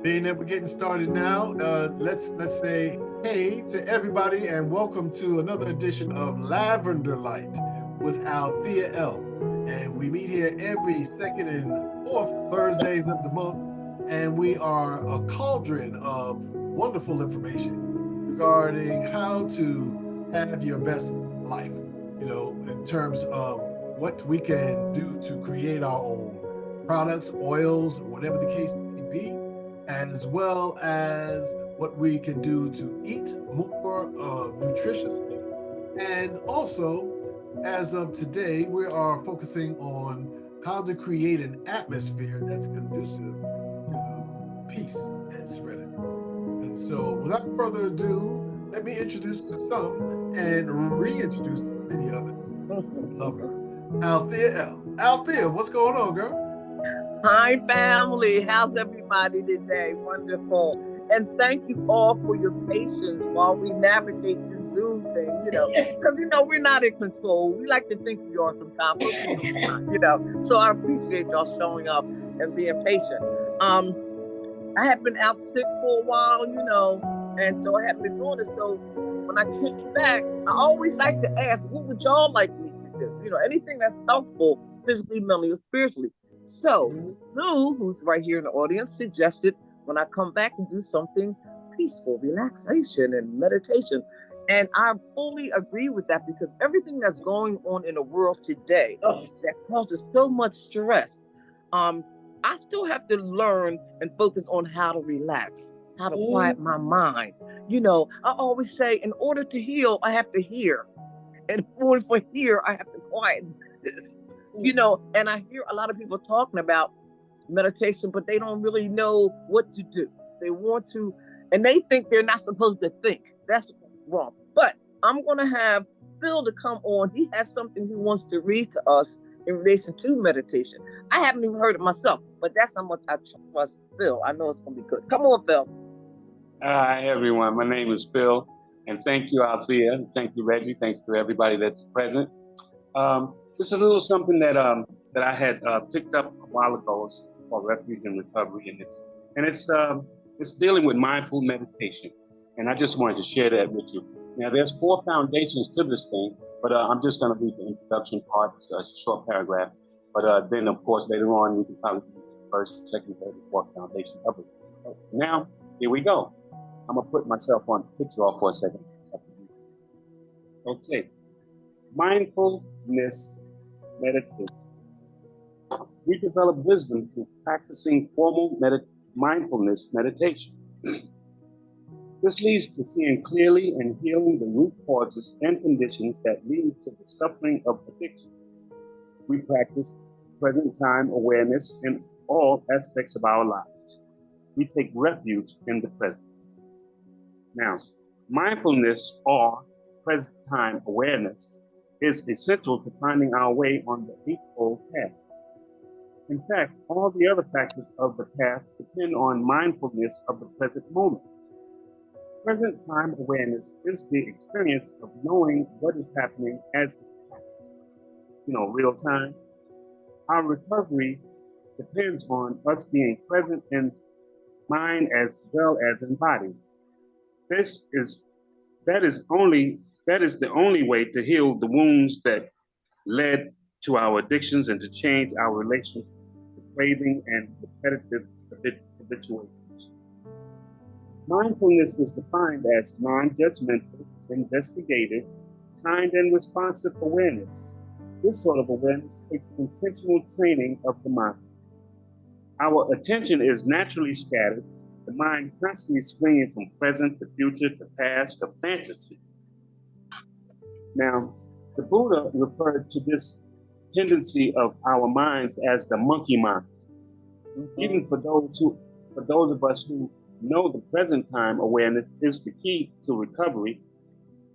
Being that we're getting started now, let's say hey to everybody and welcome to another edition of Lavenderlite with Althea L. And we meet here every second and fourth Thursdays of the month, and we are a cauldron of wonderful information regarding how to have your best life. In terms of what we can do to create our own products, oils, whatever the case may be, as well as what we can do to eat more nutritiously. And also, as of today, we are focusing on how to create an atmosphere that's conducive to peace and serenity. And so, without further ado, let me introduce to some and reintroduce many others. Love her. Althea L. Althea, what's going on, girl? Hi, family. How's everybody today? Wonderful. And thank you all for your patience while we navigate this Zoom thing, because, we're not in control. We like to think we are sometimes, but we're not. So I appreciate y'all showing up and being patient. I have been out sick for a while, and so I haven't been doing it. So when I came back, I always like to ask, what would y'all like me to do? Anything that's helpful physically, mentally, or spiritually. So Lou, who's right here in the audience, suggested when I come back to do something peaceful, relaxation and meditation. And I fully agree with that because everything that's going on in the world today that causes so much stress, I still have to learn and focus on how to relax, how to quiet my mind. I always say, in order to heal, I have to hear. And in order for hear, I have to quiet this. And I hear a lot of people talking about meditation, but they don't really know what to do. They want to, and they think they're not supposed to think. That's wrong. But I'm going to have Phil to come on. He has something he wants to read to us in relation to meditation. I haven't even heard it myself, but that's how much I trust Phil. I know it's going to be good. Come on, Phil. Hi, everyone. My name is Phil, and thank you, Althea. Thank you, Reggie. Thanks to everybody that's present. This is a little something that I had picked up a while ago. It's called Refuge and Recovery, and it's dealing with mindful meditation. And I just wanted to share that with you. Now, there's 4 foundations to this thing, but I'm just going to read the introduction part. It's a short paragraph. But then, of course, later on, we can probably do the first, second, third, and fourth foundation of it. Now, here we go. I'm going to put myself on the picture off for a second. Okay. Mindfulness meditation. We develop wisdom through practicing formal mindfulness meditation. This leads to seeing clearly and healing the root causes and conditions that lead to the suffering of addiction. We practice present time awareness in all aspects of our lives. We take refuge in the present. Now, mindfulness or present time awareness is essential to finding our way on the Eightfold Path. In fact, all the other factors of the path depend on mindfulness of the present moment. Present time awareness is the experience of knowing what is happening as it happens. Real time. Our recovery depends on us being present in mind as well as in body. That is the only way to heal the wounds that led to our addictions and to change our relationship to craving and repetitive habituations. Mindfulness is defined as non-judgmental, investigative, kind and responsive awareness. This sort of awareness takes intentional training of the mind. Our attention is naturally scattered, the mind constantly swinging from present to future to past to fantasy. Now, the Buddha referred to this tendency of our minds as the monkey mind. Even for those of us who know the present time awareness is the key to recovery,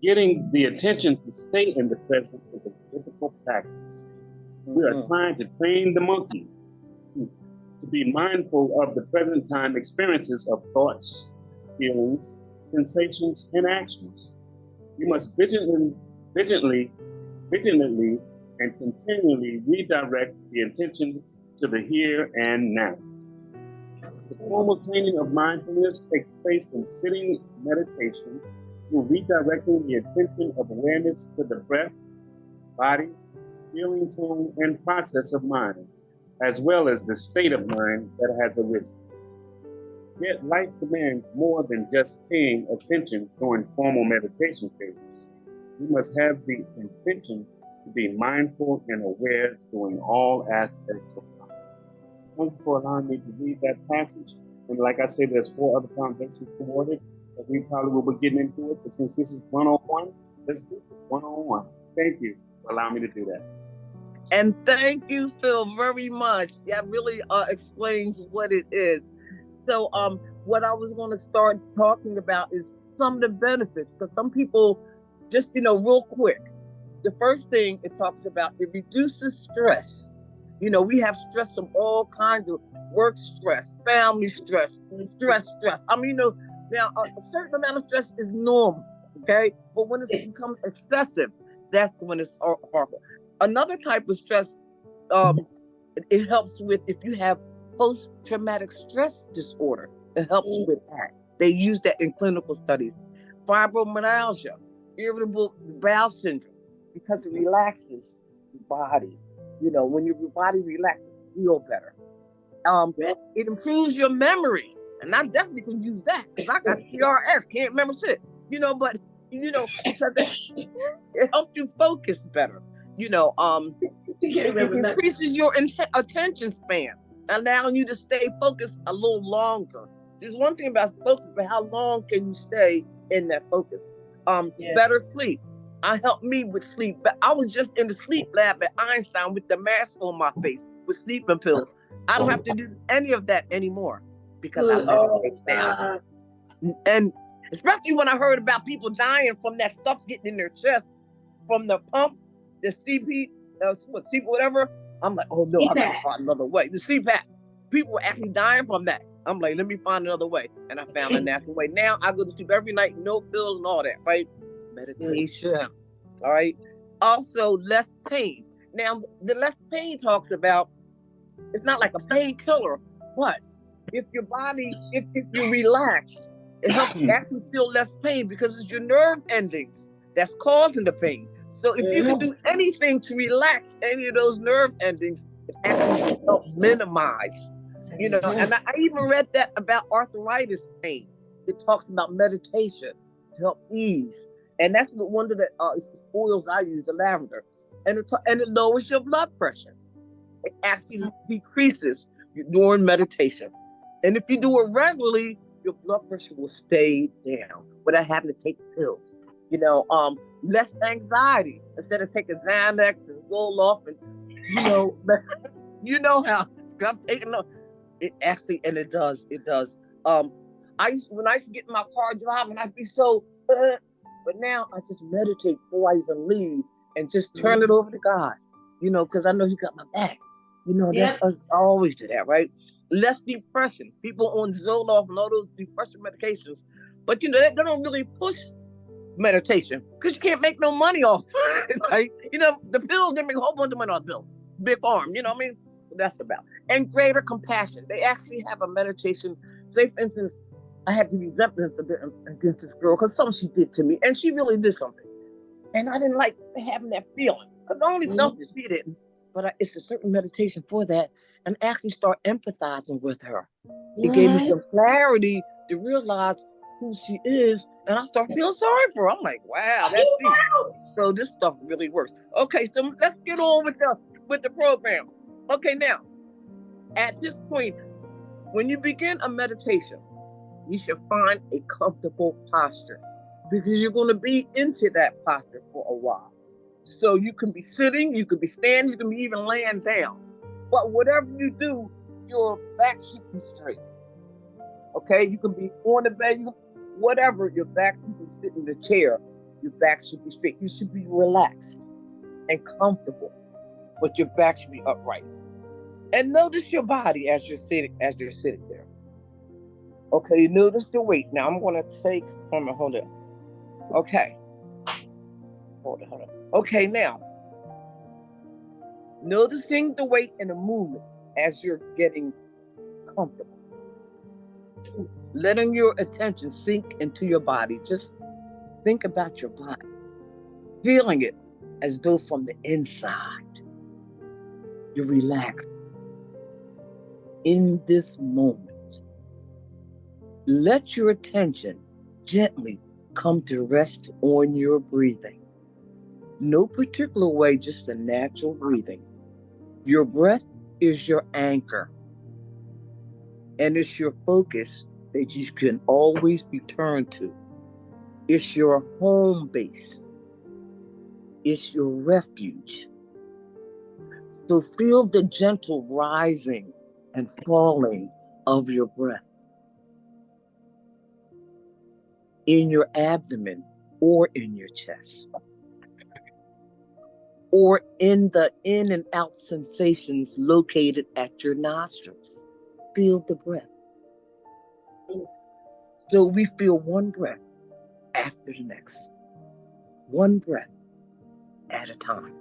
getting the attention to stay in the present is a difficult practice. We are trying to train the monkey to be mindful of the present time experiences of thoughts, feelings, sensations, and actions. We must vigilantly, and continually redirect the attention to the here and now. The formal training of mindfulness takes place in sitting meditation through redirecting the attention of awareness to the breath, body, feeling, tone, and process of mind, as well as the state of mind that has arisen. Yet life demands more than just paying attention during formal meditation phases. We must have the intention to be mindful and aware during all aspects of life. Thank you for allowing me to read that passage. And like I said, there's 4 other foundations toward it that we probably will be getting into it. But since this is 101, let's do this 101. Thank you for allowing me to do that. And thank you, Phil, very much. That really explains what it is. So what I was going to start talking about is some of the benefits, because some people just, real quick. The first thing it talks about, it reduces stress. We have stress from all kinds of work stress, family stress. I mean, now a certain amount of stress is normal, okay? But when it's become excessive, that's when it's horrible. Another type of stress, it helps with if you have post-traumatic stress disorder. It helps with that. They use that in clinical studies. Fibromyalgia, irritable bowel syndrome, because it relaxes the body. When your body relaxes, you feel better. It improves your memory. And I definitely can use that because I got CRS, can't remember shit. But because it helps you focus better. It increases your attention span, allowing you to stay focused a little longer. There's one thing about focus, but how long can you stay in that focus? Better sleep. I helped me with sleep. But I was just in the sleep lab at Einstein with the mask on my face with sleeping pills. I don't have to do any of that anymore because I meditate now. And especially when I heard about people dying from that stuff getting in their chest from the pump, the CP, whatever. I'm like, oh no, I gotta find another way. The CPAP. People were actually dying from that. I'm like, let me find another way. And I found a natural way. Now I go to sleep every night, no pills and all that, right? Meditation. All right. Also, less pain. Now, the less pain talks about, it's not like a painkiller, but if your body, if you relax, it helps you actually feel less pain because it's your nerve endings that's causing the pain. So if you can do anything to relax any of those nerve endings, it actually helps minimize, and I even read that about arthritis pain. It talks about meditation to help ease. And that's one of the oils I use, the lavender. And it lowers your blood pressure. It actually decreases during meditation. And if you do it regularly, your blood pressure will stay down without having to take pills. Less anxiety. Instead of taking Xanax and roll off and, how I'm taking it actually, and it does. When I used to get in my car driving, I'd be so, but now I just meditate before I even leave and just turn it over to God, because I know He got my back. That's us. I always do that, right? Less depression. People on Zoloft and all those depression medications, but they don't really push meditation because you can't make no money off it, right? The pills, they make a whole bunch of money off bills. Big farm, what I mean? That's about. And greater compassion. They actually have a meditation. Say, for instance, I had the resentment a bit against this girl because something she did to me, and she really did something. And I didn't like having that feeling because I only felt that she didn't. But it's a certain meditation for that, and actually start empathizing with her. It gave me some clarity to realize who she is, and I start feeling sorry for her. I'm like, wow, that's deep. So this stuff really works. Okay, so let's get on with the program. Okay, now, at this point, when you begin a meditation, you should find a comfortable posture because you're going to be into that posture for a while. So you can be sitting, you could be standing, you can be even laying down. But whatever you do, your back should be straight. Okay, you can be on the bed, whatever, your back, you can sit in the chair, your back should be straight. You should be relaxed and comfortable, but your back should be upright. And notice your body as you're sitting there. Okay, notice the weight. Now I'm gonna take, hold on. Okay. Hold on. Okay, now, noticing the weight and the movement as you're getting comfortable. letting your attention sink into your body. Just think about your body, feeling it as though from the inside. You're relaxed in this moment. Let your attention gently come to rest on your breathing. No particular way, just a natural breathing. Your breath is your anchor, and it's your focus that you can always return to. It's your home base. It's your refuge. So feel the gentle rising and falling of your breath in your abdomen or in your chest, or in the in and out sensations located at your nostrils. Feel the breath. So we feel one breath after the next, one breath at a time.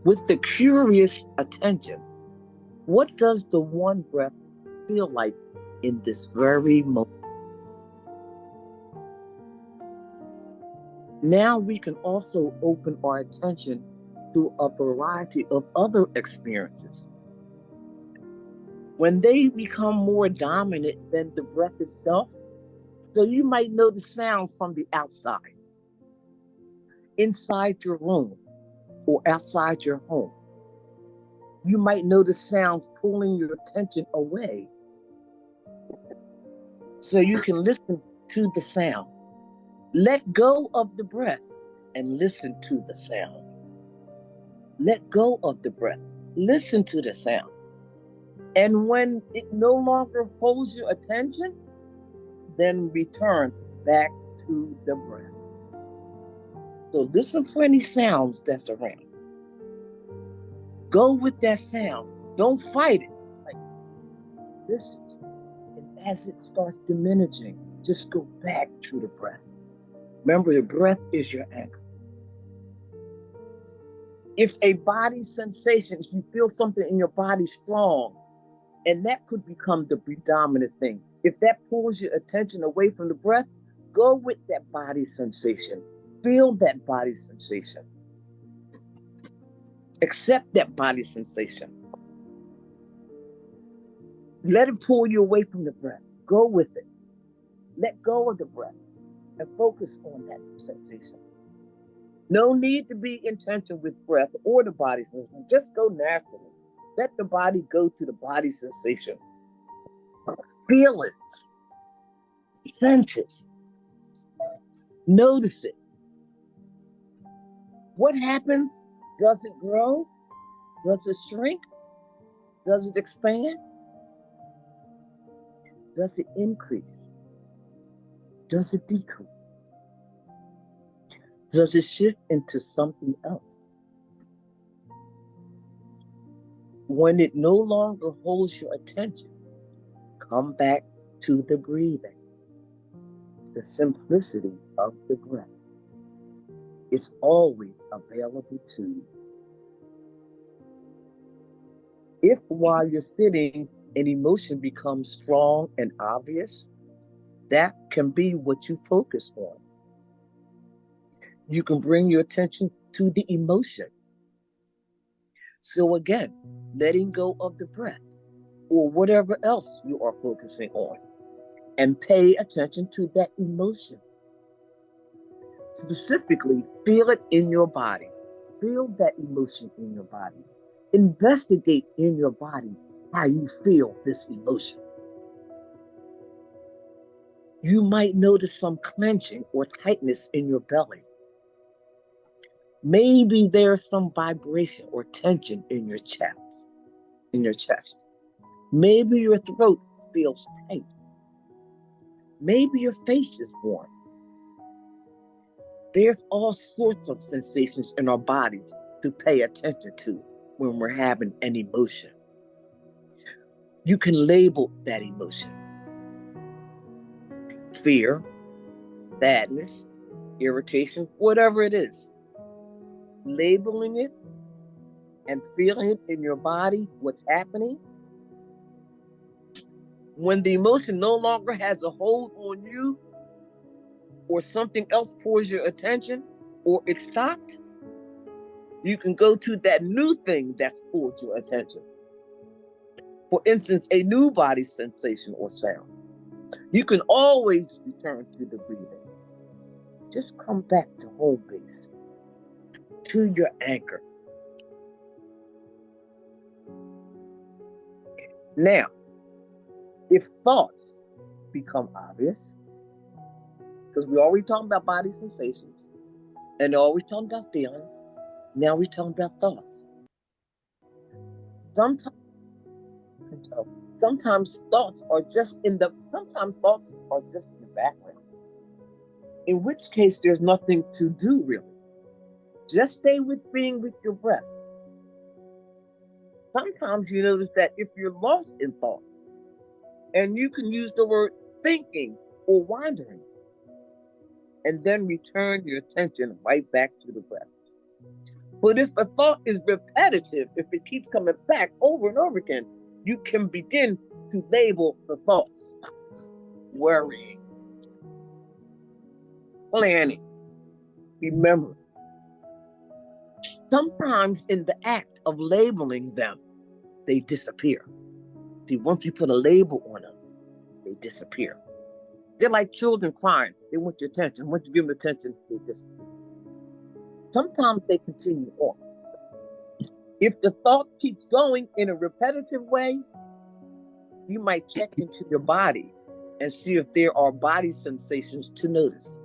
With the curious attention, what does the one breath feel like in this very moment? Now we can also open our attention to a variety of other experiences. When they become more dominant than the breath itself, so you might know the sounds from the outside, inside your room or outside your home. You might know the sounds pulling your attention away. So you can listen to the sound. Let go of the breath and listen to the sound. Let go of the breath. Listen to the sound. And when it no longer holds your attention, then return back to the breath. So listen for any sounds that's around. Go with that sound. Don't fight it. Like, listen. And as it starts diminishing, just go back to the breath. Remember, the breath is your anchor. If a body sensation, if you feel something in your body strong, and that could become the predominant thing. If that pulls your attention away from the breath, go with that body sensation. Feel that body sensation. Accept that body sensation. Let it pull you away from the breath. Go with it. Let go of the breath and focus on that sensation. No need to be intentional with breath or the body sensation. Just go naturally. Let the body go to the body sensation. Feel it. Sense it. Notice it. What happens? Does it grow? Does it shrink? Does it expand? Does it increase? Does it decrease? Does it shift into something else? When it no longer holds your attention, come back to the breathing. The simplicity of the breath is always available to you. If while you're sitting, an emotion becomes strong and obvious, that can be what you focus on. You can bring your attention to the emotion. So again, letting go of the breath or whatever else you are focusing on, and pay attention to that emotion. Specifically, feel it in your body. Feel that emotion in your body. Investigate in your body how you feel this emotion. You might notice some clenching or tightness in your belly. Maybe there's some vibration or tension in your chest. Maybe your throat feels tight. Maybe your face is warm. There's all sorts of sensations in our bodies to pay attention to when we're having an emotion. You can label that emotion. Fear, sadness, irritation, whatever it is. Labeling it and feeling it in your body, what's happening, When the emotion no longer has a hold on you, or something else pulls your attention, or it stopped, you can go to that new thing that's pulled your attention. For instance, a new body sensation or sound. You can always return to the breathing. Just come back to home base, to your anchor. Now, if thoughts become obvious, because we're always talking about body sensations, and they're always talking about feelings, now we're talking about thoughts. Sometimes thoughts are just in the background. In which case, there's nothing to do really. Just stay with being with your breath. Sometimes you notice that if you're lost in thought, and you can use the word thinking or wandering, and then return your attention right back to the breath. But if a thought is repetitive, if it keeps coming back over and over again, you can begin to label the thoughts. Worrying, planning, remembering. Sometimes in the act of labeling them, they disappear. See, once you put a label on them, they disappear. They're like children crying. They want your attention. Once you give them attention, they disappear. Sometimes they continue on. If the thought keeps going in a repetitive way, you might check into your body and see if there are body sensations to notice.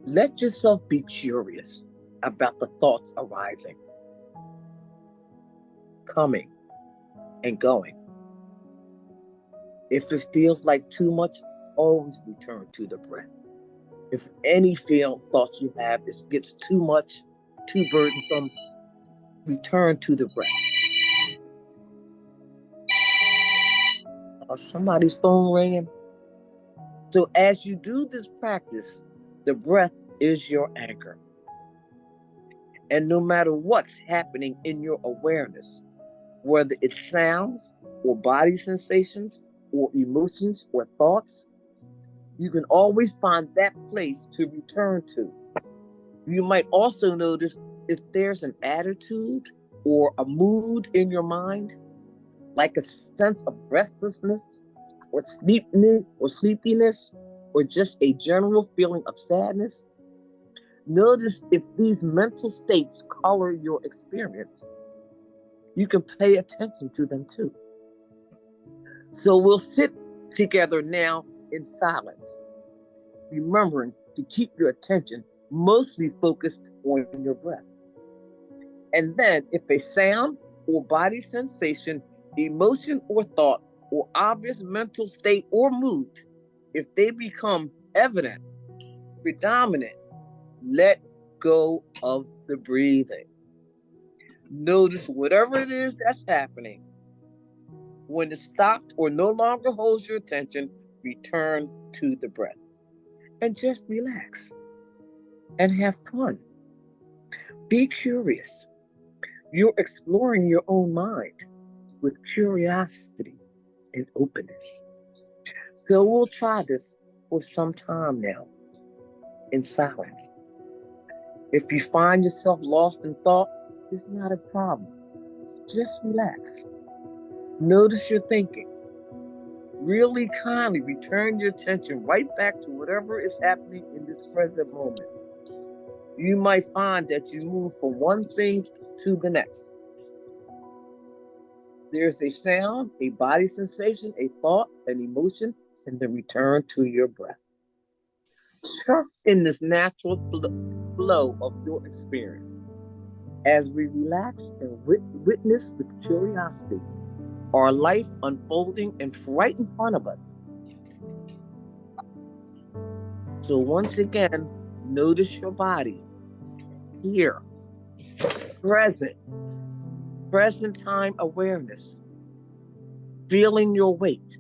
Let yourself be curious about the thoughts arising, coming, and going. If it feels like too much, always return to the breath. If any thoughts you have, it gets too much, too burdensome, return to the breath. Somebody's phone ringing. So as you do this practice, the breath is your anchor. And no matter what's happening in your awareness, whether it's sounds or body sensations or emotions or thoughts, you can always find that place to return to. You might also notice if there's an attitude or a mood in your mind, like a sense of restlessness or sleepiness, or just a general feeling of sadness. Notice if these mental states color your experience. You can pay attention to them too. So we'll sit together now in silence, remembering to keep your attention mostly focused on your breath. And then if a sound or body sensation, emotion or thought, or obvious mental state or mood, if they become evident, predominant, let go of the breathing. Notice whatever it is that's happening. When it stopped or no longer holds your attention, return to the breath. And just relax and have fun. Be curious. You're exploring your own mind with curiosity and openness. So we'll try this for some time now in silence. If you find yourself lost in thought, it's not a problem. Just relax. Notice your thinking. Really kindly return your attention right back to whatever is happening in this present moment. You might find that you move from one thing to the next. There's a sound, a body sensation, a thought, an emotion, and then return to your breath. Trust in this natural flow of your experience. As we relax and witness with curiosity our life unfolding and right in front of us. So once again, notice your body here, present time awareness, feeling your weight,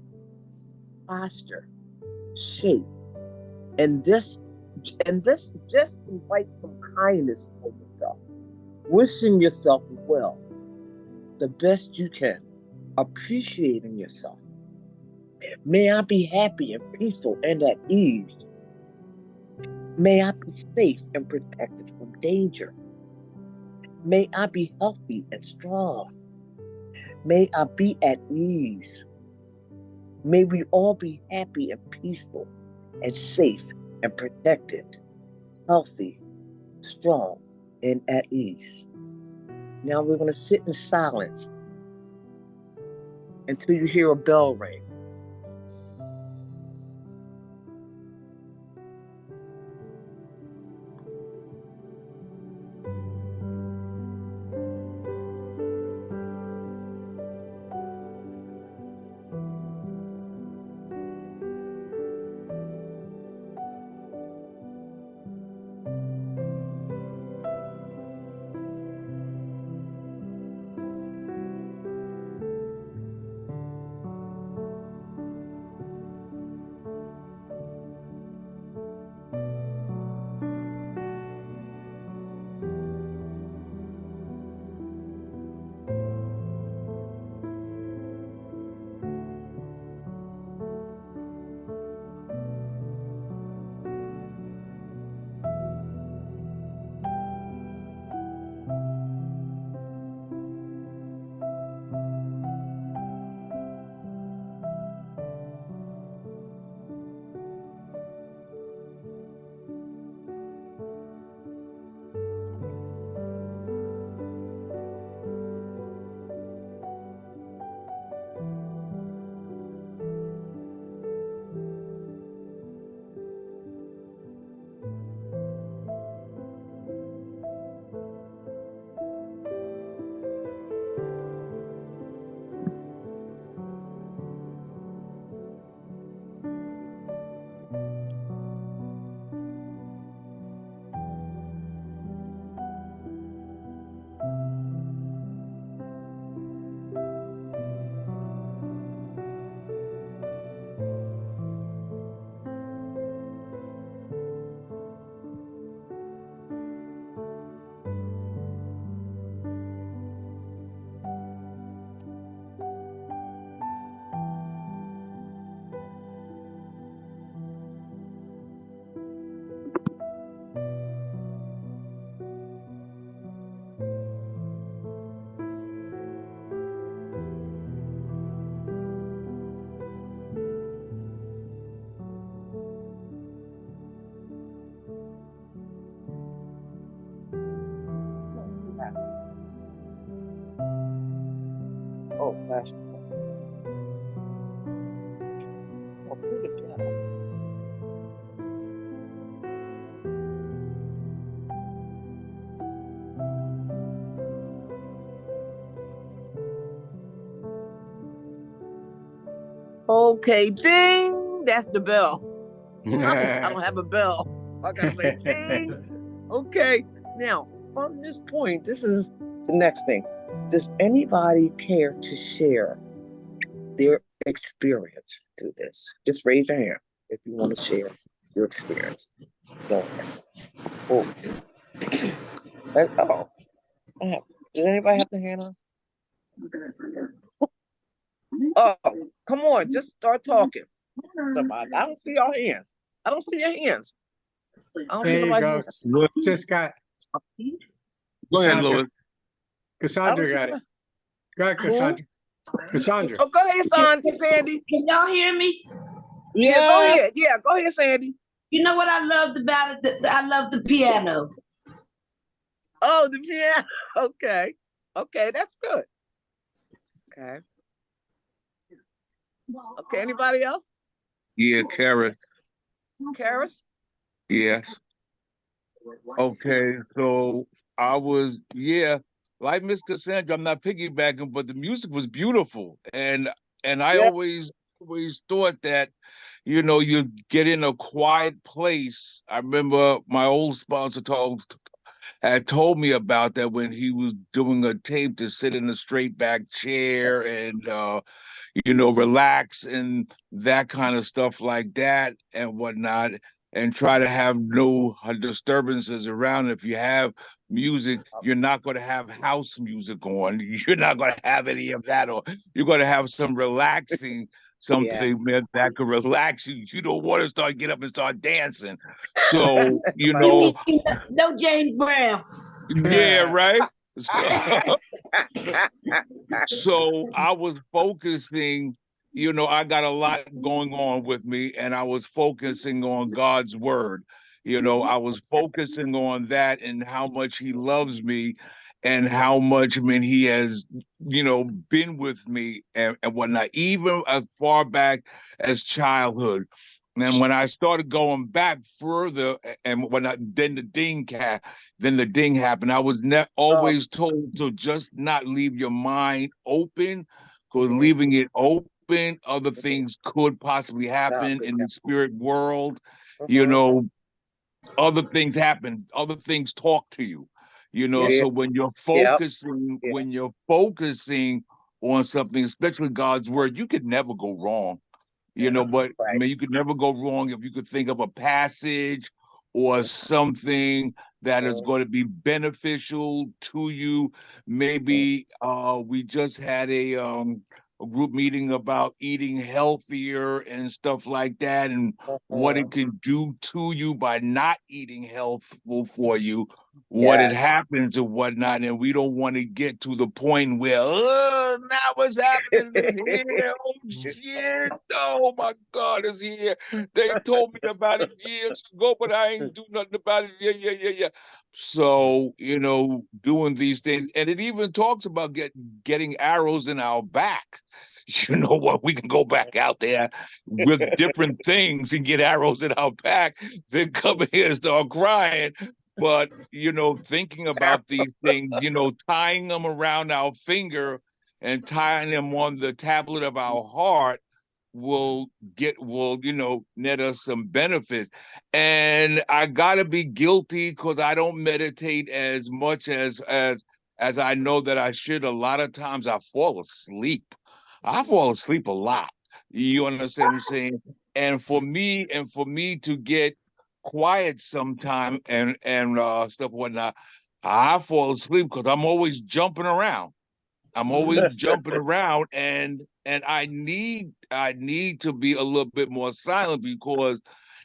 posture, shape, and this just invite some kindness for yourself, wishing yourself well, the best you can, appreciating yourself. May I be happy and peaceful and at ease. May I be safe and protected from danger. May I be healthy and strong. May I be at ease. May we all be happy and peaceful and safe and protected, healthy, strong, and at ease. Now we're going to sit in silence until you hear a bell ring. Oh, gosh. Oh, where's the bell? Okay, ding. That's the bell. I don't have a bell. I gotta say ding. Okay. Now, from this point, this is the next thing. Does anybody care to share their experience through this? Just raise your hand if you want to share your experience. Go ahead. Oh. Does anybody have the hand on? Oh, come on, just start talking. Somebody. I don't see your hands. I don't see your hands. I don't see There you nobody's go. hands. Louis just got. Go ahead, Cassandra. Louis. Cassandra got it. Go ahead, Cassandra. Cassandra. Oh, go ahead, Sandy. Can y'all hear me? Yeah, go ahead. Yeah, go ahead, Sandy. You know what I loved about it? I love the piano. Oh, the piano. Okay. Okay, that's good. Okay. Okay, anybody else? Yeah, Karis. Karis? Yes. Okay, so I was, like Miss Cassandra, I'm not piggybacking, but the music was beautiful. And I Yeah. always thought that, you get in a quiet place. I remember my old sponsor had told me about that when he was doing a tape to sit in a straight back chair and relax and that kind of stuff like that and whatnot. and try to have no disturbances around. If you have music, you're not going to have house music on. You're not going to have any of that, or you're going to have some relaxing something that could relax you. You don't want to get up and start dancing. So, you know, no James Brown. yeah, right. So I was focusing, I got a lot going on with me, and I was focusing on God's word. I was focusing on that and how much he loves me and how much, he has, been with me and whatnot, even as far back as childhood. And when I started going back further, and then the ding happened. I was always told to just not leave your mind open, because leaving it open, other things could possibly happen in the spirit world. Other things happen. Other things talk to you. So when you're focusing on something, especially God's word, you could never go wrong. But you could never go wrong if you could think of a passage or something that is going to be beneficial to you. Maybe we just had a group meeting about eating healthier and stuff like that, and what it can do to you by not eating healthful for you, what it happens and whatnot. And we don't want to get to the point where, now what's happening is here. Oh shit. Oh my God, it's here. They told me about it years ago, but I ain't do nothing about it. Yeah. So, doing these things. And it even talks about getting arrows in our back. You know what? We can go back out there with different things and get arrows in our back, then come here and start crying. But, thinking about these things, tying them around our finger and tying them on the tablet of our heart will net us some benefits. And I gotta be guilty because I don't meditate as much as I know that I should. A lot of times I fall asleep. I fall asleep a lot. You understand what I'm saying? And for me to get quiet sometime and stuff whatnot, I fall asleep because I'm always jumping around. I'm always jumping around, and I need to be a little bit more silent, because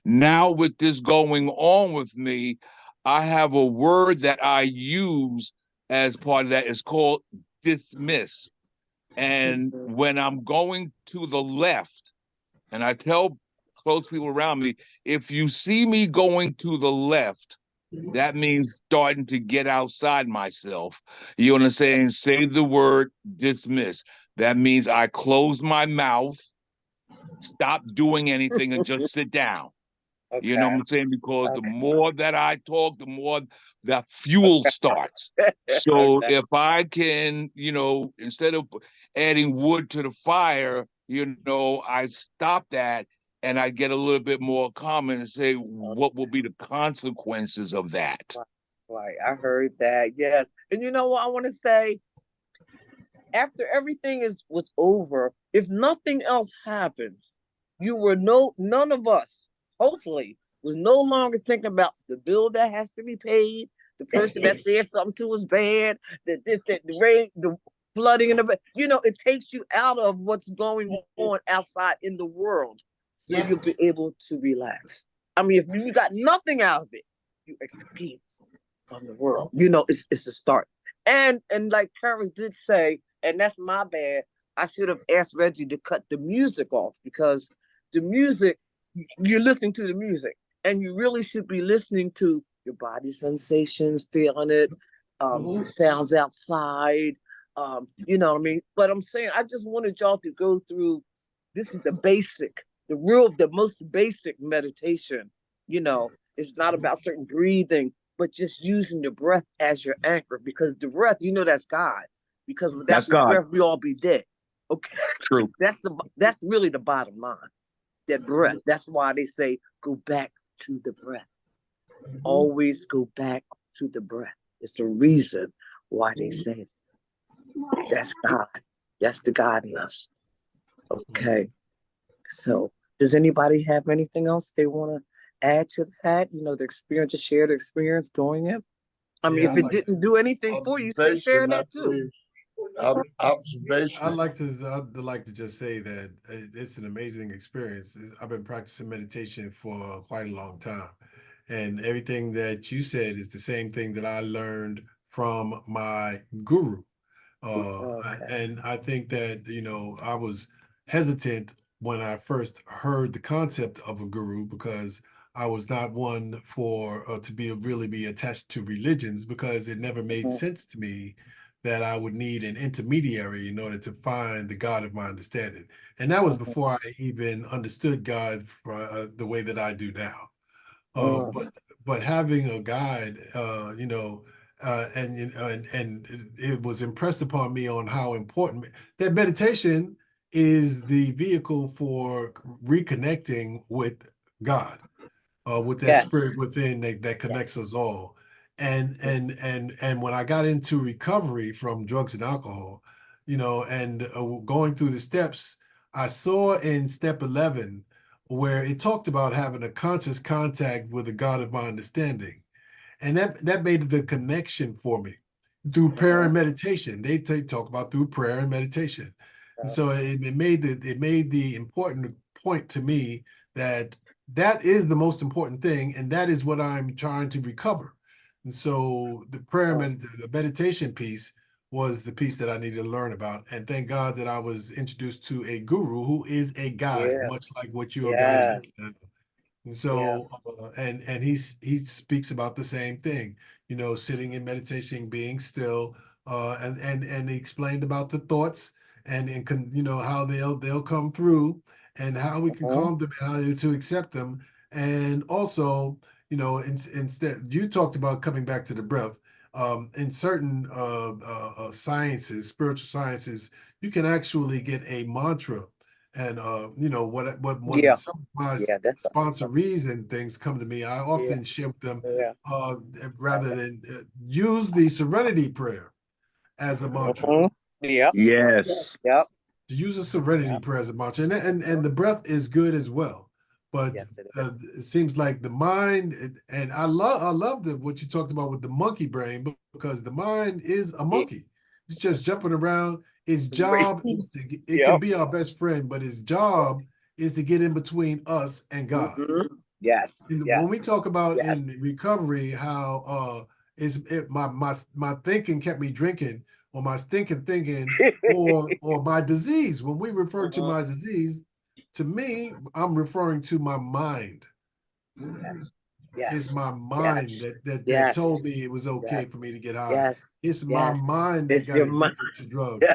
now with this going on with me, I have a word that I use as part of that. It's called dismiss. And when I'm going to the left, and I tell close people around me, if you see me going to the left, that means starting to get outside myself. You understand? Say the word dismiss. That means I close my mouth, stop doing anything, and just sit down. Okay. You know what I'm saying? Because the more that I talk, the more the fuel starts. So if I can, instead of adding wood to the fire, I stop that and I get a little bit more calm and say, what will be the consequences of that? Right. I heard that. Yes. And you know what I want to say? After everything was over, if nothing else happens, none of us, hopefully, was no longer thinking about the bill that has to be paid, the person that said something to us bad, the rain, the flooding in the, it takes you out of what's going on outside in the world, so you'll be able to relax. I mean, if you got nothing out of it, you escape from the world. It's a start. And like Paris did say, and that's my bad, I should have asked Reggie to cut the music off, because the music, you're listening to the music, and you really should be listening to your body sensations, feeling it, the sounds outside, you know what I mean? But I'm saying, I just wanted y'all to go through, this is the most basic meditation. It's not about certain breathing, but just using the breath as your anchor, because the breath, that's God. Because without the breath, we all be dead. Okay. True. That's really the bottom line. That breath. That's why they say go back to the breath. Always go back to the breath. It's a reason why they say it. That's God. That's the God in us. Okay. So does anybody have anything else they want to add to that? The experience, to share the experience doing it. I mean, if it didn't do anything for you, so share that too. Observation. I'd like to just say that it's an amazing experience. I've been practicing meditation for quite a long time, and everything that you said is the same thing that I learned from my guru. And I think that I was hesitant when I first heard the concept of a guru, because I was not one for to really be attached to religions, because it never made sense to me that I would need an intermediary in order to find the God of my understanding. And that was before I even understood God the way that I do now. But having a guide, and it was impressed upon me on how important that meditation is, the vehicle for reconnecting with God, with that spirit within that connects us all. And when I got into recovery from drugs and alcohol, and going through the steps, I saw in step 11 where it talked about having a conscious contact with the God of my understanding. And that made the connection for me through prayer and meditation. They talk about through prayer and meditation. And so it made the important point to me that is the most important thing, and that is what I'm trying to recover. And so the prayer the meditation piece was the piece that I needed to learn about. And thank God that I was introduced to a guru who is a guide, much like what you are guiding me now. And so, and he speaks about the same thing, sitting in meditation, being still, and he explained about the thoughts, and how they'll come through, and how we can calm them, and how to accept them. And also, instead, you talked about coming back to the breath. In certain sciences, spiritual sciences, you can actually get a mantra. And when some of my sponsorees and things come to me, I often share with them, rather than use the Serenity Prayer as a mantra. Yes. Yep. To use a Serenity Prayer as a mantra, and the breath is good as well. But it seems like the mind, and I love what you talked about with the monkey brain, because the mind is a monkey. It's just jumping around. Its job is it can be our best friend, but its job is to get in between us and God. Yes. When we talk about in recovery, how my thinking kept me drinking, or my stinking thinking, or my disease. When we refer to my disease, to me, I'm referring to my mind. It's my mind that told me it was okay for me to get high. It's my mind that got addicted to drugs.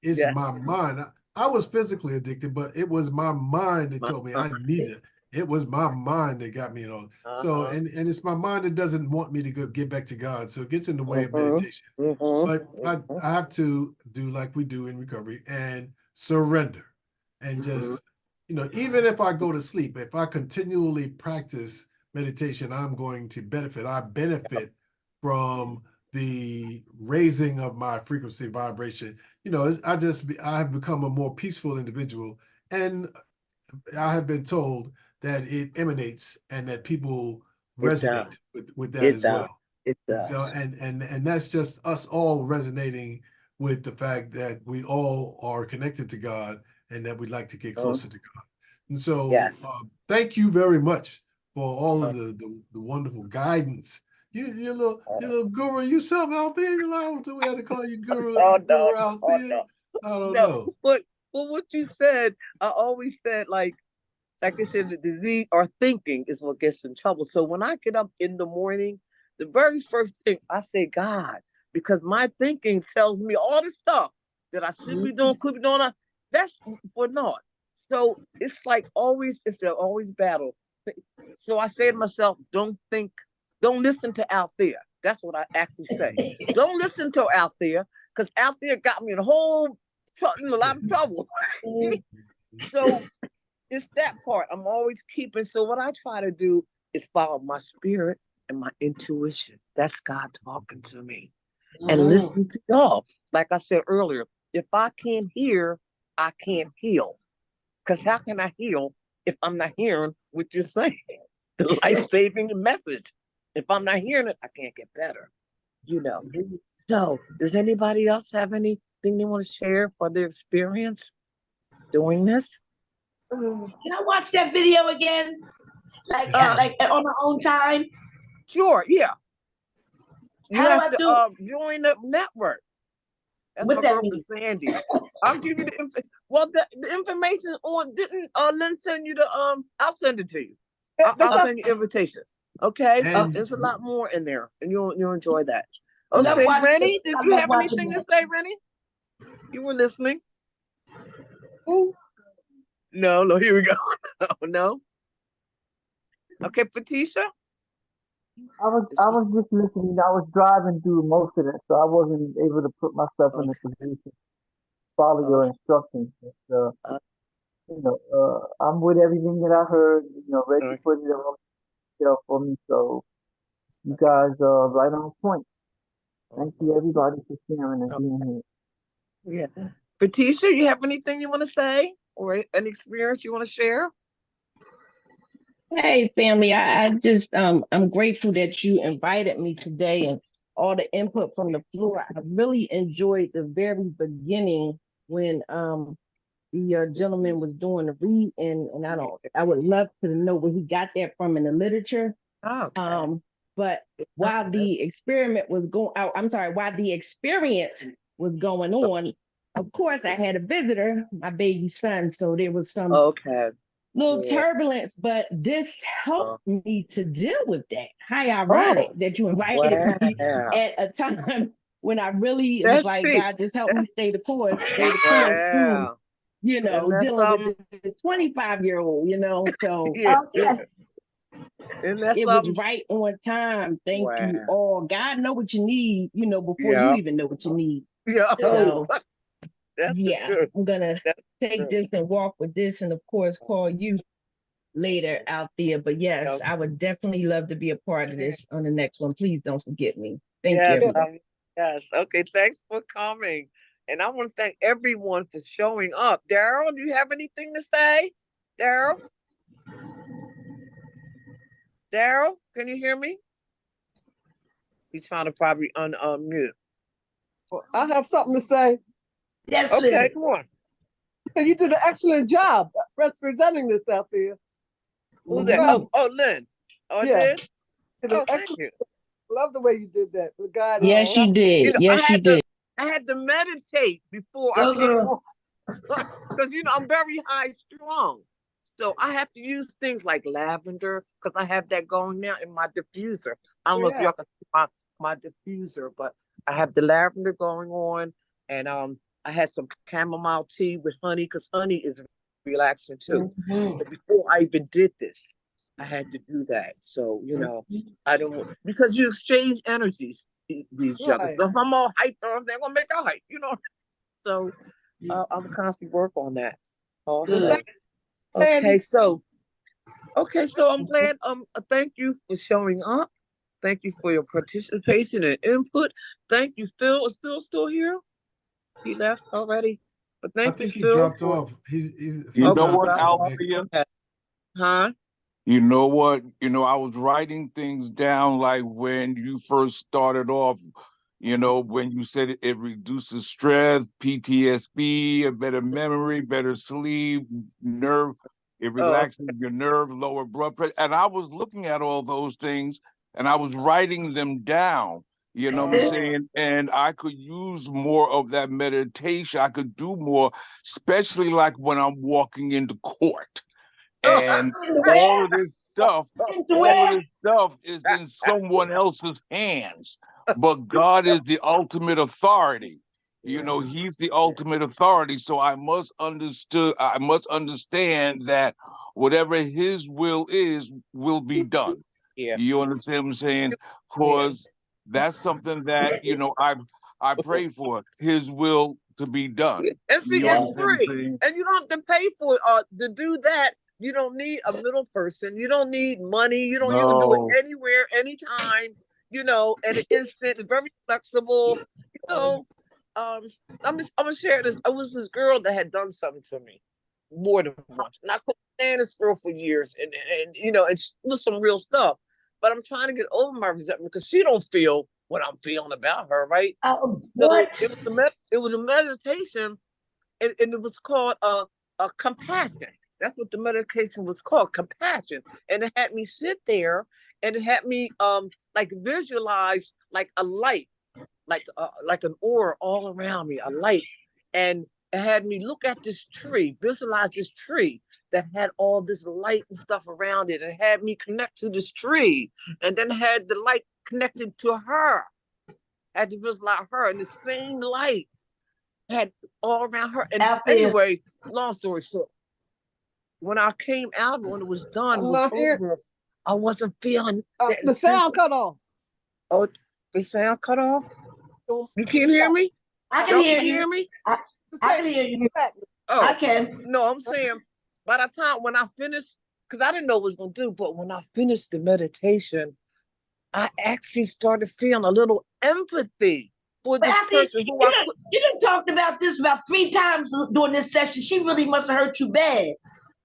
It's my mind. I was physically addicted, but it was my mind that told me I needed it. It was my mind that got me on. So, and it's my mind that doesn't want me to get back to God. So it gets in the way of meditation. But I have to do like we do in recovery and surrender. And just, even if I go to sleep, if I continually practice meditation, I'm going to benefit. I benefit from the raising of my frequency vibration. I have become a more peaceful individual, and I have been told that it emanates and that people resonate with that as well. It does. So, and that's just us all resonating with the fact that we all are connected to God, and that we'd like to get closer to God. And so thank you very much for all of the wonderful guidance. You're little guru yourself out there. Do we have to call you guru? Guru out there? I don't know. But what you said, I always said, like I said, the disease or thinking is what gets in trouble. So when I get up in the morning, the very first thing I say, God, because my thinking tells me all the stuff that I should be doing, could be doing. That's for naught. So it's like it's always battle. So I say to myself, don't listen to Althea. That's what I actually say. Don't listen to Althea, because Althea got me in a lot of trouble. So it's that part I'm always keeping. So what I try to do is follow my spirit and my intuition. That's God talking to me. And listen to y'all. Like I said earlier, if I can't hear, I can't heal. Because how can I heal if I'm not hearing what you're saying? the life-saving message. If I'm not hearing it, I can't get better. So does anybody else have anything they want to share for their experience doing this? Can I watch that video again? Like on my own time? Sure, yeah. You How have do to join the network. That's what my that girlfriend mean? Sandy. I'll give you the information on. Didn't Lynn send you the I'll send it to you. I'll send you invitation. Okay, And there's a lot more in there, and you'll enjoy that. Love Okay, watching Rennie, it. did I you love have watching anything to that. say, Rennie? You were listening. Ooh. No, here we go. No. Okay, Patricia. I was just listening. I was driving through most of it, so I wasn't able to put myself in a position to follow your instructions. But, I'm with everything that I heard. Reggie put it all together for me. So you guys are right on point. Thank you, everybody, for sharing and being here. Yeah. Patricia, you have anything you want to say or an experience you want to share? Hey, family. I just I'm grateful that you invited me today and all the input from the floor. I really enjoyed the very beginning when the gentleman was doing the read, and I would love to know where he got that from in the literature. Okay. But while the experiment was while the experience was going on, of course I had a visitor, my baby son, so there was some little turbulence, but this helped me to deal with that. How ironic that you invited me at a time when I really was like, God, just help me stay the course through, dealing with this 25-year-old, so it was right on time. Thank you all. God know what you need, before you even know what you need. So I'm gonna take this and walk with this, and of course call you later out there. But yes, I would definitely love to be a part of this on the next one. Please don't forget me. Thank you, everybody. Yes. Okay. Thanks for coming. And I want to thank everyone for showing up. Daryl, do you have anything to say? Daryl? Daryl, can you hear me? He's trying to probably unmute. Well, I have something to say. Yes, okay, Lynn. come on. You did an excellent job representing this out there. Who's that? Lynn. Oh, yeah. Oh, thank you. Love the way you did that. The guy. Yes, you did. Yes, you did. I had to meditate before I came on. Because, I'm very high strung. So I have to use things like lavender because I have that going now in my diffuser. I don't know if y'all can see my diffuser, but I have the lavender going on. And I had some chamomile tea with honey because honey is relaxing too. So before I even did this, I had to do that. So, I don't, because you exchange energies with each other. So if I'm all hyped on, they're going to make y'all hype, So I'm constantly work on that. Also. Okay, so I'm glad. Thank you for showing up. Thank you for your participation and input. Thank you, Phil. Is Phil still here? He left already. But thank you, Phil. He dropped off. He's you know what, Althea? Huh? You know what? I was writing things down like when you first started off, when you said it reduces stress, PTSD, a better memory, better sleep, nerve, it relaxes your nerve, lower blood pressure. And I was looking at all those things and I was writing them down, you know what I'm saying? And I could use more of that meditation. I could do more, especially like when I'm walking into court. And all of this stuff is in someone else's hands. But God is the ultimate authority. He's the ultimate authority. So I must understand that whatever his will is will be done. Yeah. You understand what I'm saying? Because that's something that, I pray for his will to be done. And see, it's free. And you don't have to pay for to do that. You don't need a middle person. You don't need money. You don't. You can do it anywhere, anytime. At an instant. It's very flexible. I'm gonna share this. It was this girl that had done something to me, more than once. And I couldn't stand this girl for years, and you know, it was some real stuff. But I'm trying to get over my resentment because she don't feel what I'm feeling about her, right? What? So it was a meditation, and it was called a compassion. That's what the meditation was called, compassion. And it had me sit there, and it had me like visualize like a light, like an aura all around me, a light. And it had me look at this tree, visualize this tree that had all this light and stuff around it, and had me connect to this tree, and then had the light connected to her. I had to visualize her, and the same light had all around her. And anyway, long story short, when I came out, when it was done, it was over, I wasn't feeling the sound cut off. Oh, the sound cut off? You can't hear me? I can hear you. Hear me? I can hear you. Oh, I can. No, I'm saying by the time when I finished, because I didn't know what I was going to do, but when I finished the meditation, I actually started feeling a little empathy for this person who you done talked about this about 3 times during this session. She really must have hurt you bad.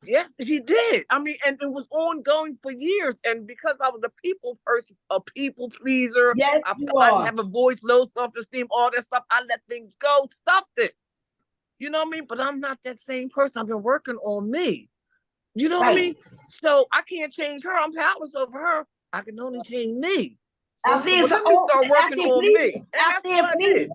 Yes, she did. I mean, and it was ongoing for years. And because I was a people person, a people pleaser, yes, I didn't have a voice, low self-esteem, all that stuff. I let things go, stuffed it. You know what I mean? But I'm not that same person. I've been working on me. You know what I mean? So I can't change her. I'm powerless over her. I can only change me. So let me start working on me. And that's what I did.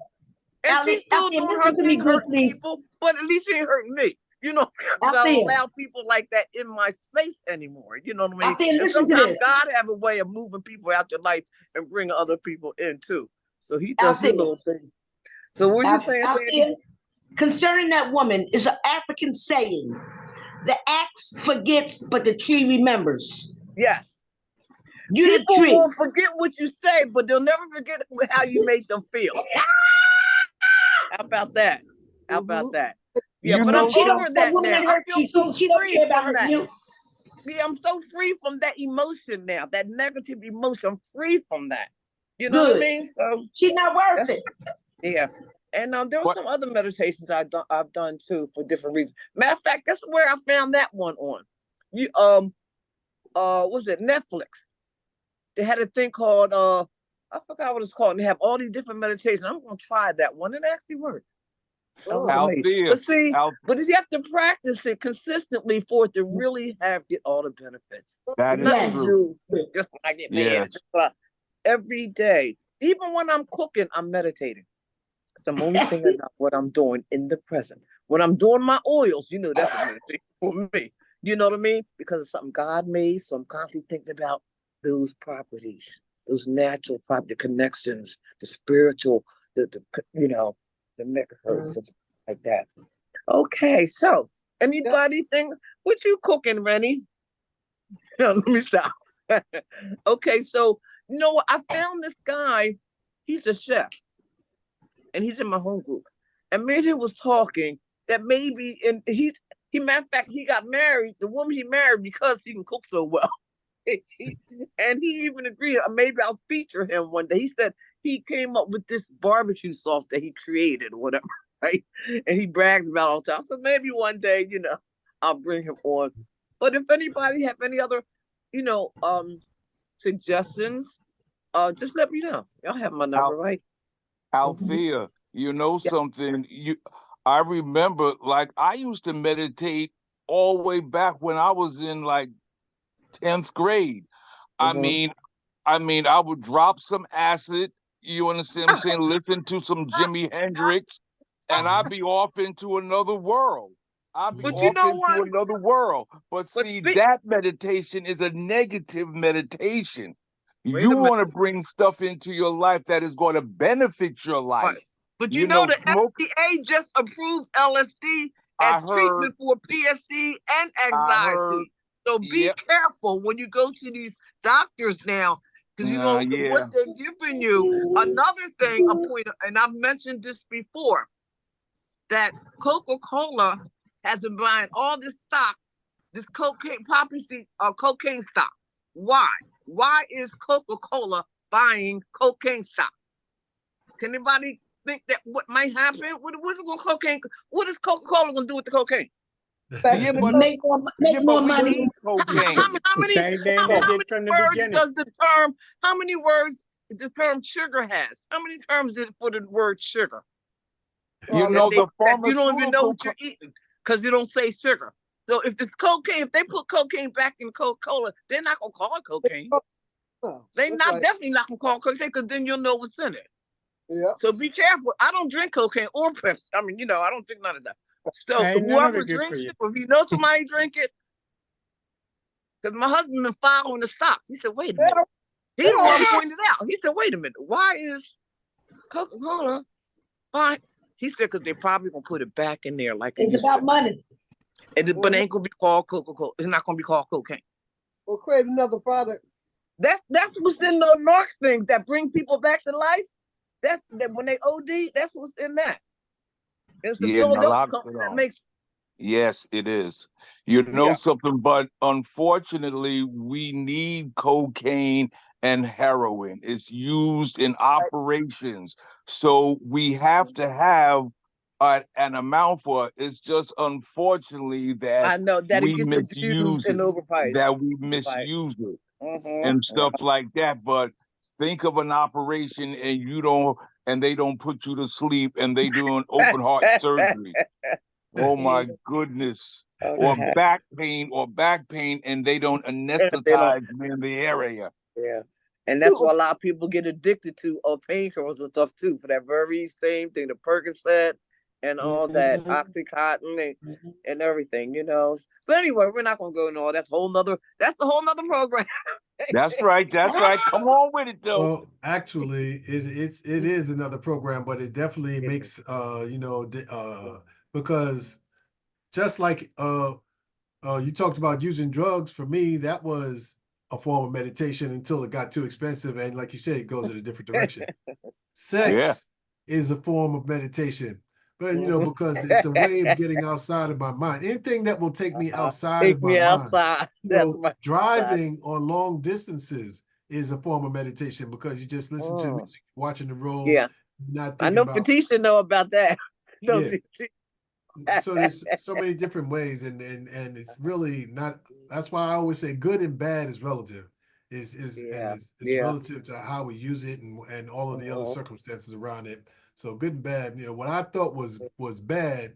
And she's still doing her thing, hurting people, but at least she ain't hurting me. You know, I don't allow people like that in my space anymore. You know what I mean? And sometimes God have a way of moving people out your life and bringing other people in too. So he does his little thing. So what are you saying, Sandy? Concerning that woman is an African saying: the axe forgets, but the tree remembers. Yes. People will forget what you say, but they'll never forget how you made them feel. How about that? How about that? Yeah, but I'm over that now. I feel so free from that. Yeah, I'm so free from that emotion now, that negative emotion. I'm free from that. You know what I mean? So she's not worth it. Yeah. And there were some other meditations I've done too for different reasons. Matter of fact, that's where I found that one on. You was it Netflix? They had a thing called I forgot what it's called, and they have all these different meditations. I'm gonna try that one. It actually worked. Althea. But see, but you have to practice it consistently for it to really get all the benefits. That is true. Just when I get mad, every day, even when I'm cooking, I'm meditating. I'm only thinking about what I'm doing in the present. When I'm doing my oils, you know, that's a meditation for me. You know what I mean? Because it's something God made, so I'm constantly thinking about those properties, those natural property connections, the spiritual, the you know, the megahertz and stuff like that. Okay, so anybody think what you cooking, Rennie? Let me stop. Okay, so you know what? I found this guy. He's a chef, and he's in my home group. And me and him was talking that maybe, and matter of fact, he got married. The woman he married because he can cook so well. And he even agreed, maybe I'll feature him one day. He said he came up with this barbecue sauce that he created or whatever, right? And he brags about all the time. So maybe one day, you know, I'll bring him on. But if anybody have any other, you know, suggestions, just let me know. Y'all have my number, right? Althea, you know something? I remember, like, I used to meditate all the way back when I was in like 10th grade. I mean, I would drop some acid, you understand what I'm saying? Listen to some Jimi Hendrix, and I'd be off into another world. I'd be off into another world. But see, that meditation is a negative meditation. You want to bring stuff into your life that is going to benefit your life. Right. But you know the FDA just approved LSD as treatment for PTSD and anxiety. So be careful when you go to these doctors now, because you know what they're giving you. Another thing, a point, and I've mentioned this before, that Coca-Cola has been buying all this stock, this cocaine, cocaine stock. Why? Why is Coca-Cola buying cocaine stock? Can anybody think that what might happen? What is Coca-Cola going to do with the cocaine? Make more money. How many words the term sugar has? How many terms is it for the word sugar? You know, the you don't even know what you're eating because you don't say sugar. So if it's cocaine, if they put cocaine back in Coca-Cola, they're not gonna call it cocaine. They're definitely not gonna call it cocaine because then you'll know what's in it. Yeah. So be careful. I don't drink cocaine or Pepsi. I mean, I don't drink none of that. So whoever drinks it, or if you know somebody drink it, because my husband been following the stocks. He said, wait a minute. He the one pointed out. He said, wait a minute. Why is Coca-Cola fine? He said, because they're probably going to put it back in there. Like it's about money. But it ain't going to be called Coca-Cola. It's not going to be called cocaine. We'll create another product. That's what's in the narc things that bring people back to life. That when they OD, that's what's in that. It's the Philadelphia that makes. Yes, it is. You know something, but unfortunately, we need cocaine and heroin. It's used in operations. So we have to have an amount for it. It's just unfortunately that I know that we it gets misuse and overpriced. that we misuse it and stuff like that. But think of an operation and they don't put you to sleep and they do an open heart surgery. Oh my goodness. Or back pain and they don't anesthetize in the area. Yeah. And that's why a lot of people get addicted to painkillers and stuff too, for that very same thing, the Percocet and all that Oxycontin and everything, But anyway, we're not gonna go into all that's the whole nother program. That's right. Come on with it though. Well, actually, it is another program, but it definitely makes because just like you talked about using drugs, for me, that was a form of meditation until it got too expensive. And like you said, it goes in a different direction. Sex is a form of meditation. But, because it's a way of getting outside of my mind. Anything that will take me outside of my mind. Driving on long distances is a form of meditation because you just listen to music, watching the road. Yeah. I know Patricia know about that. So there's so many different ways, and it's really not. That's why I always say good and bad is relative. It's relative to how we use it and all of the other circumstances around it. So good and bad. What I thought was bad,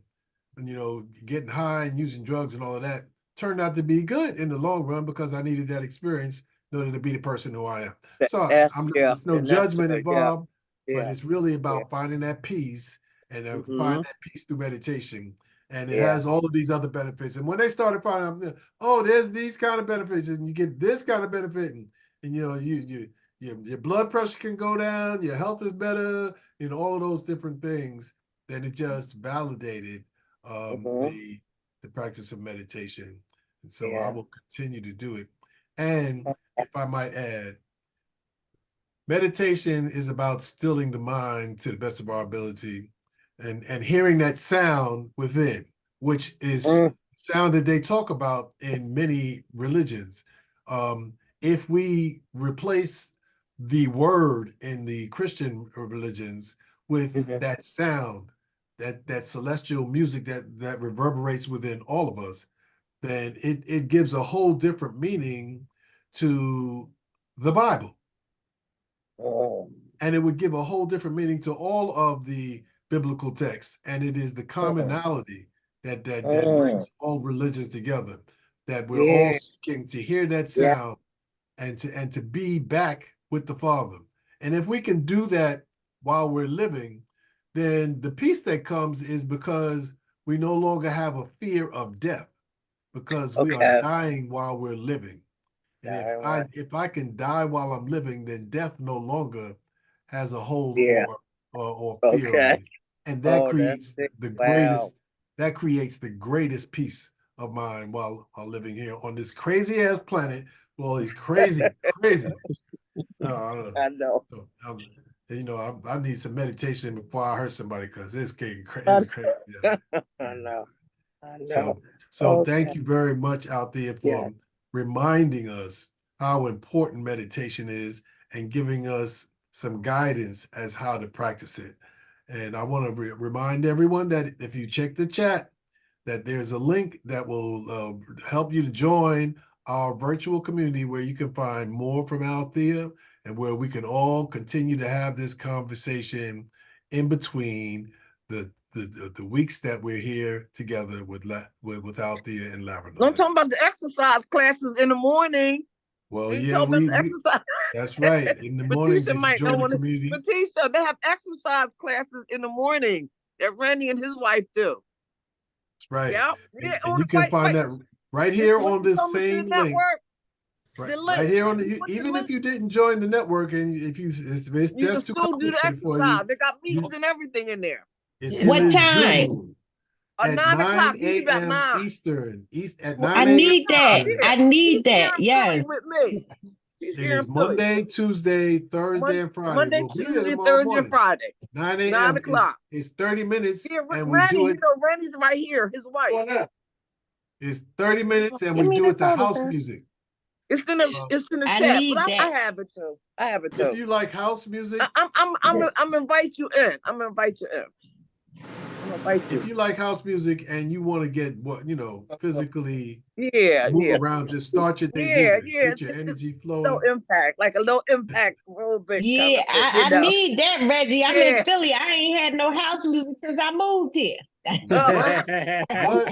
and getting high and using drugs and all of that turned out to be good in the long run because I needed that experience in order to be the person who I am. So it's no judgment involved, but it's really about finding that peace. And find that peace through meditation. And it has all of these other benefits. And when they started finding out, there's these kind of benefits, and you get this kind of benefit, and your blood pressure can go down, your health is better, all of those different things, then it just validated the practice of meditation. And so I will continue to do it. And if I might add, meditation is about stilling the mind to the best of our ability. And hearing that sound within, which is sound that they talk about in many religions. If we replace the word in the Christian religions with that sound, that celestial music that reverberates within all of us, then it gives a whole different meaning to the Bible. And it would give a whole different meaning to all of the biblical text, and it is the commonality that brings all religions together, that we're all seeking to hear that sound and to be back with the Father. And if we can do that while we're living, then the peace that comes is because we no longer have a fear of death, because we are dying while we're living. And if I can die while I'm living, then death no longer has a hold or fear of me. And that creates the greatest peace of mind while living here on this crazy ass planet. Well, it's crazy. I know. So, I need some meditation before I hurt somebody because it's getting crazy. It's crazy. Yeah. I know. So thank you very much, Althea, for reminding us how important meditation is and giving us some guidance as how to practice it. And I want to remind everyone that if you check the chat, that there's a link that will help you to join our virtual community where you can find more from Althea and where we can all continue to have this conversation in between the weeks that we're here together with Althea and Lavenderlite. I'm talking about the exercise classes in the morning. Well, yeah, that's right. In the mornings, if you join the community. Patricia, they have exercise classes in the morning that Randy and his wife do. That's right. Yeah. And you can find that right here on this same link. Right here on the, even if you didn't join the network, and if you can still do the exercise. They got meetings and everything in there. What time? At 9 o'clock a.m. Eastern. At 9 I need that. I need that. Yes. With me. It is Monday, Tuesday, Thursday, and Friday. Monday, Tuesday, Thursday, and Friday. 9 a.m. 9 o'clock. It's 30 minutes. Yeah, and Randy, we do it. Randy's right here, his wife. It's 30 minutes and we do it to house music. It's in the chat. But I have it too. If you like house music, I'm invite you in. I'm gonna invite you in. If you like house music and you want to get physically move around, just start your day. Get your energy flowing. No impact, like a little impact, real big. Yeah, I need that, Reggie. I'm in Philly. I ain't had no house music since I moved here. Well,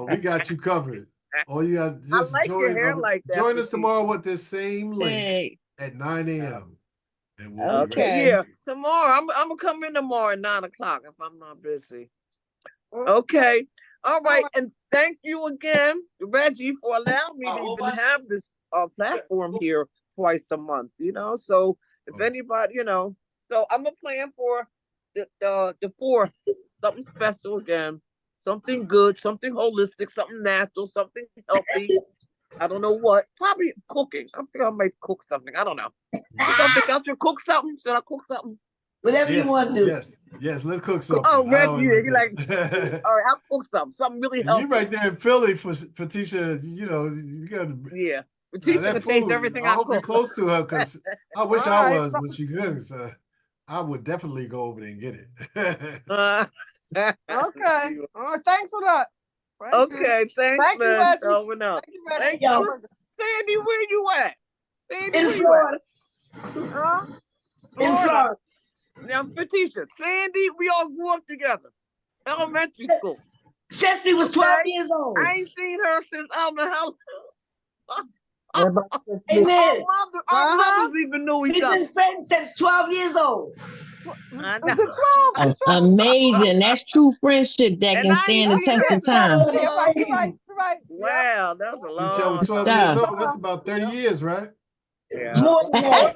we got you covered. All you got just join us tomorrow with this same link at 9 a.m. And we'll tomorrow I'm gonna come in tomorrow at 9 o'clock if I'm not busy. Okay, all right, and thank you again, Reggie, for allowing me to even have this platform here twice a month. So if anybody, so I'm gonna plan for the 4th, something special again, something good, something holistic, something natural, something healthy. I don't know what. Probably cooking. I think I might cook something. I don't know. I should cook something. Should I cook something? Whatever you want to do. Yes. Let's cook something. Oh, Reggie, you're like, all right, I'll cook something really healthy. You right there in Philly for Patricia. You got to. Yeah, Patricia can taste everything I cook. I'll be close to her because I wish I was, but she couldn't. So I would definitely go over there and get it. Okay. All right. Thanks for that. Thanks, Thank man. You, Reggie. Thank you. Sandy, where you at? Sandy, in Florida. In Florida. Now, Patricia, Sandy, we all grew up together. Elementary school. Since we was 12 years old. I ain't seen her since I don't know how. Our mothers even knew each other. We've been friends since 12 years old. Amazing. That's true friendship that can stand the test of time. Right. Wow, that's a long time. 12 years old, that's about 30 years, right? Yeah. More than that.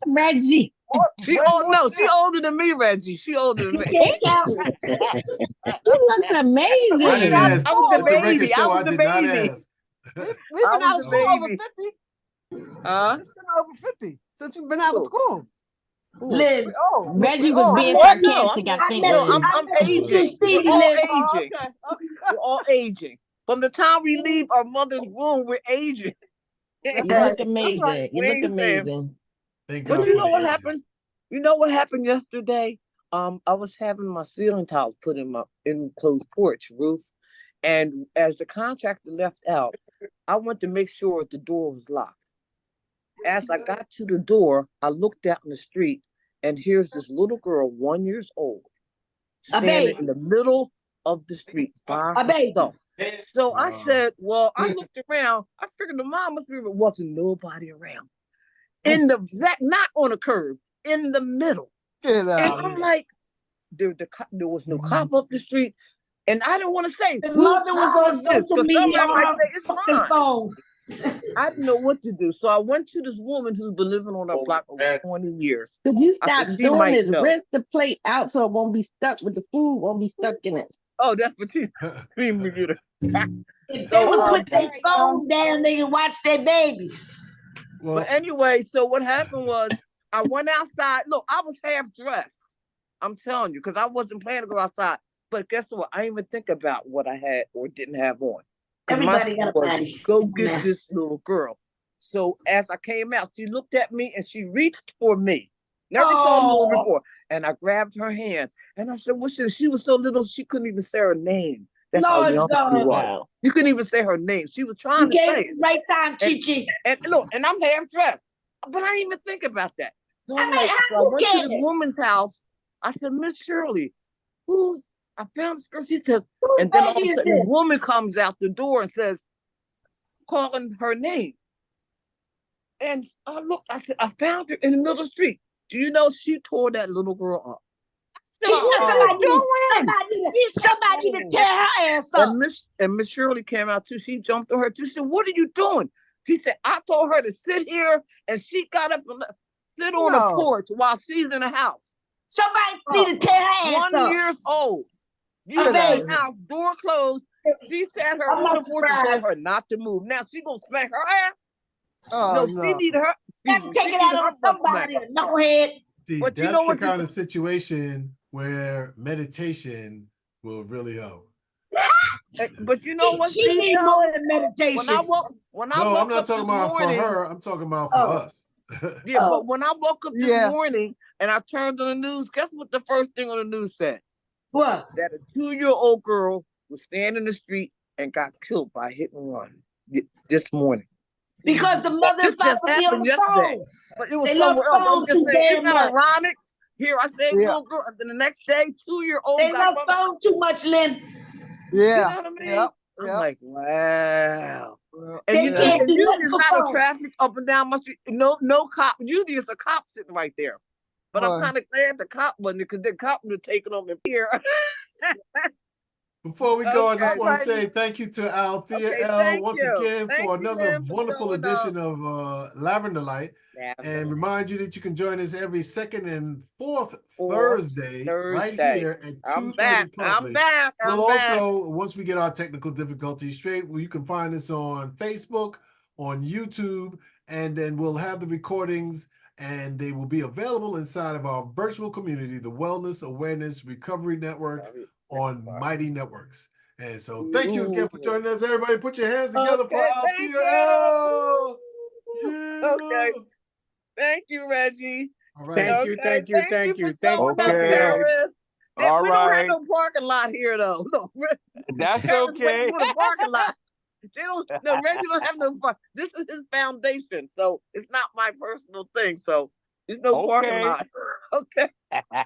Reggie. She older than me, Reggie. She older than me. He looks amazing. I was the baby. I was the baby. We've been out of school over 50. It's been over 50 since we've been out of school. Live. Reggie was being sarcastic, I think. I'm aging. We're all aging. From the time we leave our mother's womb, we're aging. You look amazing. Right. You look amazing. But you know what happened? You know what happened yesterday? I was having my ceiling tiles put in my enclosed porch roof. And as the contractor left out, I went to make sure the door was locked. As I got to the door, I looked out in the street, and here's this little girl, 1 year old, standing in the middle of the street by herself. So I said, well, I looked around. I figured the mom must be, there wasn't nobody around. In the exact, not on a curb, in the middle. And I'm like, there was no cop up the street. And I didn't want to say. The mother was on social media on her fucking phone. I didn't know what to do. So I went to this woman who's been living on our block over 20 years. Could you stop doing this? Rinse the plate out so it won't be stuck with the food, won't be stuck in it. Oh, that's what she's cream computer. If they would put their phone down, they can watch their babies. Well, but anyway, so what happened was I went outside. Look, I was half dressed. I'm telling you, because I wasn't planning to go outside. But guess what? I didn't even think about what I had or didn't have on. Everybody got a body. Go get this little girl. So as I came out, she looked at me and she reached for me. Never saw her before. And I grabbed her hand and I said, "What should?" She was so little she couldn't even say her name. That's how Lord young she God. was. Wow. You couldn't even say her name. She was You trying to gave say it it. the right time, Chichi. And look, and I'm half dressed, but I didn't even think about that. So I'm I mean, like, so I who went to this cares? woman's house. I said, Miss Shirley, I found this girl. She said, Whose and then all of baby a is sudden, this this? woman comes out the door and says, calling her name. And I looked, I said, I found her in the middle of the street. Do you know she tore that little girl up? She, somebody to tear her ass up. And Miss Shirley came out too. She jumped on her too. She said, "What are you doing?" She said, "I told her to sit here," and she got up and sit on the porch while she's in the house. Somebody need to tear her ass 1 up. year old. You A in the baby. house, door closed. She sat her I'm on not the porch and told surprised. her not to move. Now she gonna smack her ass? Oh, She no. need her. Have to take it out on somebody. No head. See, But you that's know the what? kind of situation where meditation will really help. But you know what? She need more than meditation. When I woke No, I'm not up talking this about morning, for her. I'm talking about for us. Yeah, but when I woke up this morning and I turned on the news, guess what the first thing on the news said? What? That a 2-year-old girl was standing in the street and got killed by hit and run this morning. Because the mother and father be on the phone. But it was they love somewhere else. I'm phone just too saying, damn isn't that much. ironic? Here I say little girl, and then the next day, 2-year-old They got love phone too much, Lynn. Yeah. You know what I mean? I'm like, wow. And They can't do usually nothing it's for not a phone. traffic up and down my street. No cop. Usually it's a cop sitting right there. But I'm kind of glad the cop wasn't, because the cop would have taken them in here. Before we go, I just want to say thank you to Althea L once again for another wonderful edition of Lavenderlite. And remind you that you can join us every second and fourth Thursday right here at 2:30 promptly. We'll also, once we get our technical difficulties straight, you can find us on Facebook, on YouTube, and then we'll have the recordings, and they will be available inside of our virtual community, the Wellness Awareness Recovery Network, on Mighty Networks. And so thank you again for joining us. Everybody put your hands together for Althea L. Yeah. Okay. Thank you, Reggie. All right. Thank you. Thank you so much, Paris. We don't have no parking lot here, though. No, That's Paris okay. went to the parking lot. Reggie don't have no park. This is his foundation, so it's not my personal thing. So there's no parking lot. Okay.